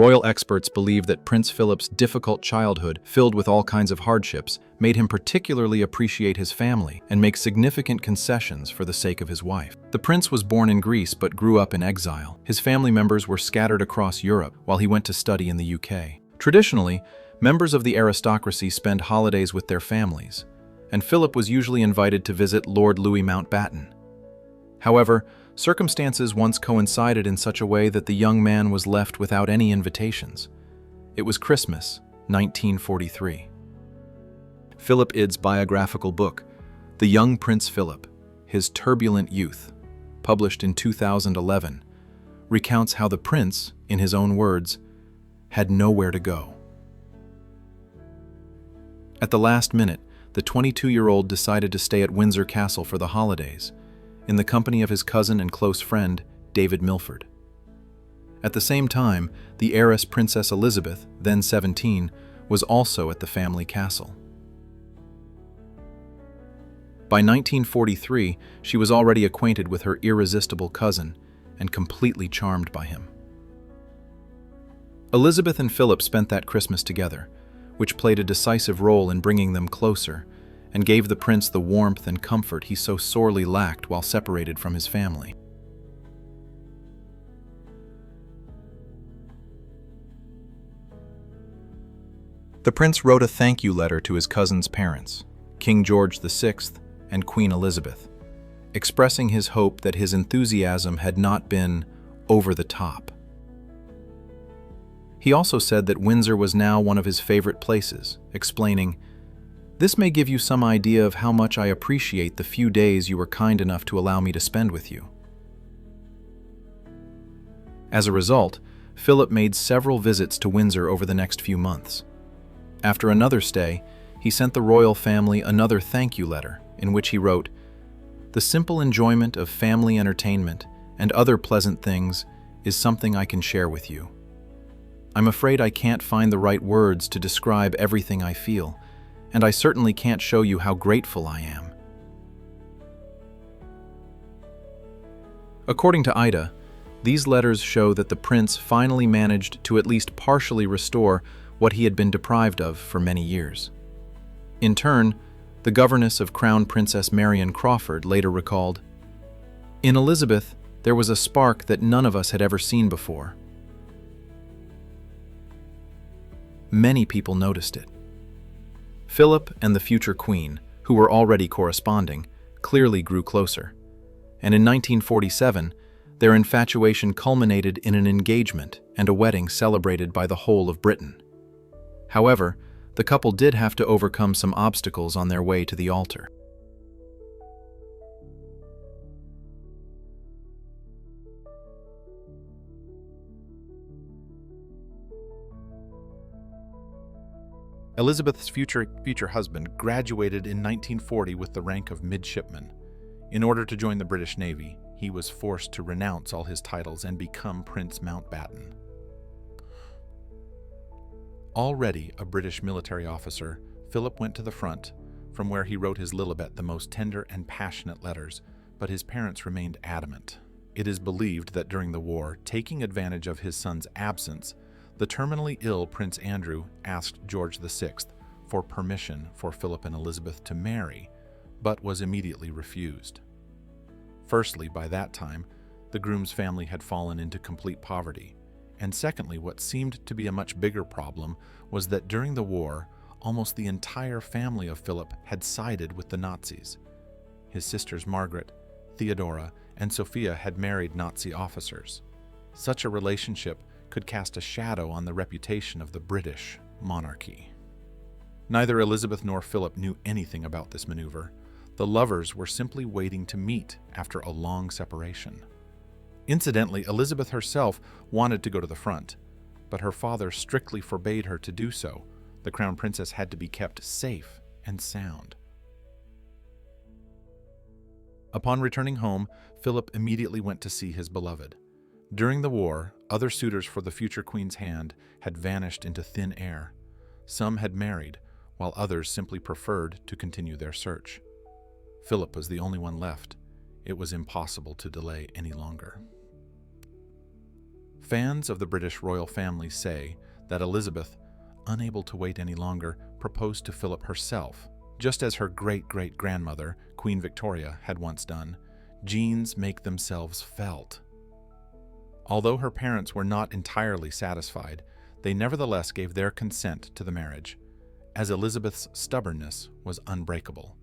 Royal experts believe that Prince Philip's difficult childhood, filled with all kinds of hardships, made him particularly appreciate his family and make significant concessions for the sake of his wife. The prince was born in Greece but grew up in exile. His family members were scattered across Europe while he went to study in the UK. Traditionally, members of the aristocracy spend holidays with their families, and Philip was usually invited to visit Lord Louis Mountbatten. However, circumstances once coincided in such a way that the young man was left without any invitations. It was Christmas, 1943. Philip Id's biographical book, The Young Prince Philip, His Turbulent Youth, published in 2011, recounts how the prince, in his own words, had nowhere to go. At the last minute, the 22-year-old decided to stay at Windsor Castle for the holidays, in the company of his cousin and close friend, David Milford. At the same time, the heiress Princess Elizabeth, then 17, was also at the family castle. By 1943, she was already acquainted with her irresistible cousin and completely charmed by him. Elizabeth and Philip spent that Christmas together, which played a decisive role in bringing them closer and gave the prince the warmth and comfort he so sorely lacked while separated from his family. The prince wrote a thank you letter to his cousin's parents, King George VI and Queen Elizabeth, expressing his hope that his enthusiasm had not been over the top. He also said that Windsor was now one of his favorite places, explaining, "This may give you some idea of how much I appreciate the few days you were kind enough to allow me to spend with you." As a result, Philip made several visits to Windsor over the next few months. After another stay, he sent the royal family another thank you letter, in which he wrote, "The simple enjoyment of family entertainment and other pleasant things is something I can share with you. I'm afraid I can't find the right words to describe everything I feel, and I certainly can't show you how grateful I am." According to Ida, these letters show that the prince finally managed to at least partially restore what he had been deprived of for many years. In turn, the governess of Crown Princess Marion Crawford later recalled, "In Elizabeth, there was a spark that none of us had ever seen before." Many people noticed it. Philip and the future queen, who were already corresponding, clearly grew closer, and in 1947, their infatuation culminated in an engagement and a wedding celebrated by the whole of Britain. However, the couple did have to overcome some obstacles on their way to the altar. Elizabeth's future husband graduated in 1940 with the rank of midshipman. In order to join the British Navy, he was forced to renounce all his titles and become Prince Mountbatten. Already a British military officer, Philip went to the front, from where he wrote his Lilibet the most tender and passionate letters, but his parents remained adamant. It is believed that during the war, taking advantage of his son's absence, the terminally ill Prince Andrew asked George VI for permission for Philip and Elizabeth to marry, but was immediately refused. Firstly, by that time, the groom's family had fallen into complete poverty, and secondly, what seemed to be a much bigger problem was that during the war, almost the entire family of Philip had sided with the Nazis. His sisters Margaret, Theodora, and Sophia had married Nazi officers. Such a relationship could cast a shadow on the reputation of the British monarchy. Neither Elizabeth nor Philip knew anything about this maneuver. The lovers were simply waiting to meet after a long separation. Incidentally, Elizabeth herself wanted to go to the front, but her father strictly forbade her to do so. The crown princess had to be kept safe and sound. Upon returning home, Philip immediately went to see his beloved. During the war, other suitors for the future queen's hand had vanished into thin air. Some had married, while others simply preferred to continue their search. Philip was the only one left. It was impossible to delay any longer. Fans of the British royal family say that Elizabeth, unable to wait any longer, proposed to Philip herself. Just as her great-great-grandmother, Queen Victoria, had once done, genes make themselves felt. Although her parents were not entirely satisfied, they nevertheless gave their consent to the marriage, as Elizabeth's stubbornness was unbreakable.